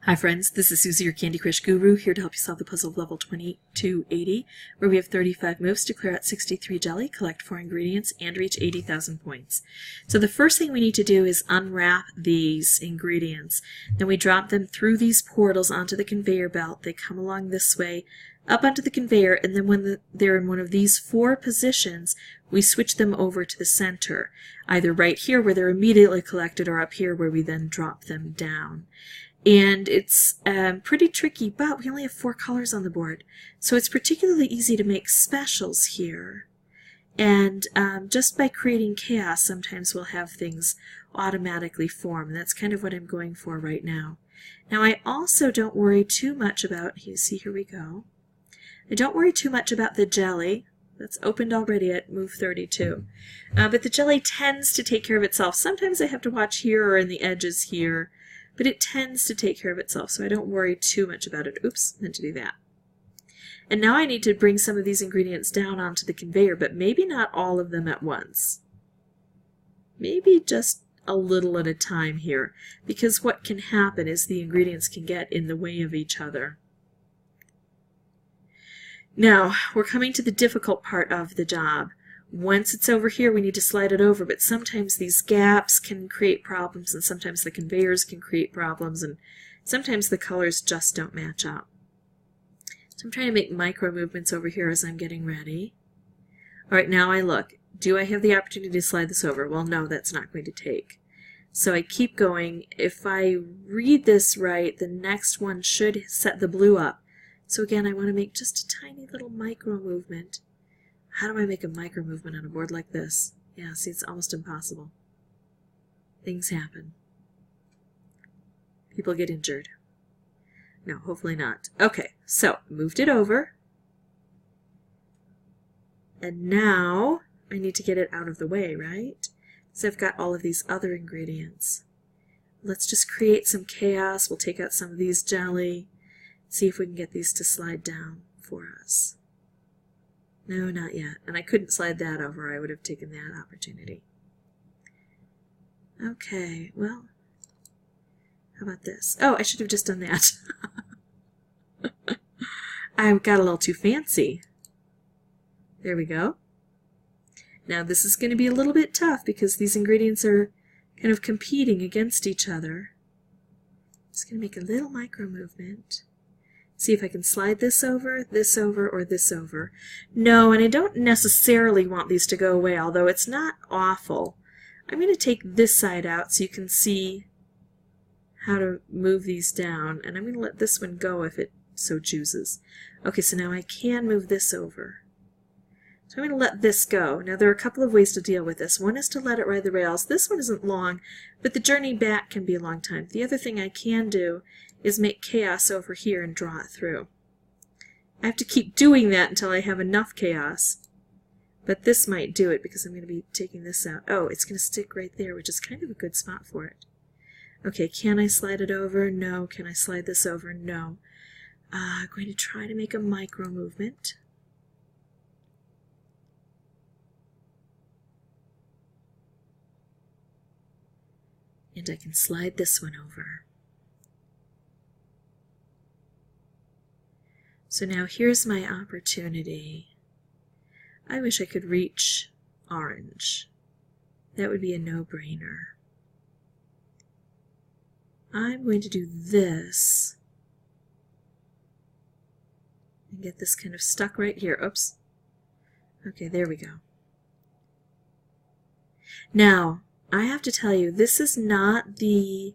Hi friends, this is Susie, your Candy Crush Guru, here to help you solve the puzzle of level 2280, where we have 35 moves to clear out 63 jelly, collect 4 ingredients, and reach 80,000 points. So the first thing we need to do is unwrap these ingredients. Then we drop them through these portals onto the conveyor belt. They come along this way, up onto the conveyor, and then when they're in one of these 4 positions, we switch them over to the center, either right here where they're immediately collected or up here where we then drop them down. And it's pretty tricky, but we only have 4 colors on the board, so it's particularly easy to make specials here. And just by creating chaos, sometimes we'll have things automatically form, and that's kind of what I'm going for right now. Now I also don't worry too much about, you see, here we go. I don't worry too much about the jelly. That's opened already at move 32. But the jelly tends to take care of itself. Sometimes I have to watch here or in the edges here, but it tends to take care of itself, so I don't worry too much about it. Oops, meant to do that. And now I need to bring some of these ingredients down onto the conveyor, but maybe not all of them at once. Maybe just a little at a time here, because what can happen is the ingredients can get in the way of each other. Now, we're coming to the difficult part of the job. Once it's over here, we need to slide it over, but sometimes these gaps can create problems, and sometimes the conveyors can create problems, and sometimes the colors just don't match up. So I'm trying to make micro movements over here as I'm getting ready. Alright, now I look. Do I have the opportunity to slide this over? Well, no, that's not going to take. So I keep going. If I read this right, the next one should set the blue up. So again, I want to make just a tiny little micro movement. How do I make a micro movement on a board like this? Yeah, see, it's almost impossible. Things happen. People get injured. No, hopefully not. Okay, so moved it over. And now I need to get it out of the way, right? So I've got all of these other ingredients. Let's just create some chaos. We'll take out some of these jelly. See if we can get these to slide down for us. No, not yet. And I couldn't slide that over. I would have taken that opportunity. Okay, well, how about this? Oh, I should have just done that. I got a little too fancy. There we go. Now this is going to be a little bit tough because these ingredients are kind of competing against each other. Just going to make a little micro movement. See if I can slide this over, or this over. No, and I don't necessarily want these to go away, although it's not awful. I'm going to take this side out so you can see how to move these down, and I'm going to let this one go if it so chooses. Okay, so now I can move this over. So I'm going to let this go. Now there are a couple of ways to deal with this. One is to let it ride the rails. This one isn't long, but the journey back can be a long time. The other thing I can do is make chaos over here and draw it through. I have to keep doing that until I have enough chaos, but this might do it because I'm going to be taking this out. Oh, it's going to stick right there, which is kind of a good spot for it. Okay, can I slide it over? No. Can I slide this over? No. I'm going to try to make a micro movement. And I can slide this one over. So now here's my opportunity. I wish I could reach orange. That would be a no-brainer. I'm going to do this and get this kind of stuck right here. Oops. Okay, there we go. Now, I have to tell you, this is not the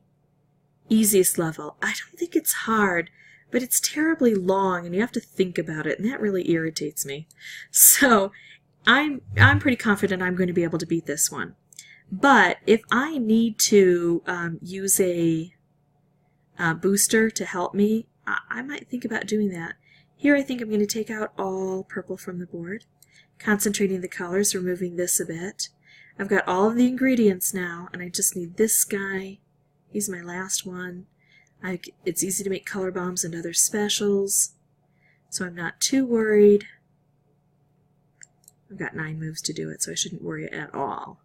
easiest level. I don't think it's hard, but it's terribly long and you have to think about it, and that really irritates me. So I'm pretty confident I'm going to be able to beat this one. But if I need to use a booster to help me, I might think about doing that. Here I think I'm going to take out all purple from the board, concentrating the colors, removing this a bit. I've got all of the ingredients now, and I just need this guy. He's my last one. It's easy to make color bombs and other specials, so I'm not too worried. I've got 9 moves to do it, so I shouldn't worry at all.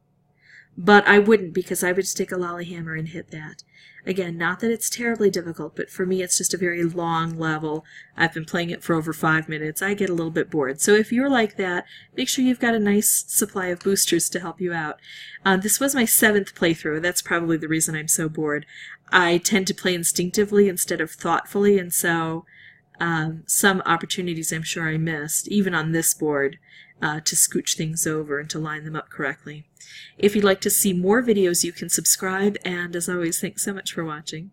but I wouldn't, because I would just take a lollyhammer and hit that. Again, not that it's terribly difficult, but for me it's just a very long level. I've been playing it for over 5 minutes. I get a little bit bored. So if you're like that, make sure you've got a nice supply of boosters to help you out. This was my 7th playthrough. That's probably the reason I'm so bored. I tend to play instinctively instead of thoughtfully, and so some opportunities I'm sure I missed, even on this board, to scooch things over and to line them up correctly. If you'd like to see more videos, you can subscribe, and as always, thanks so much for watching.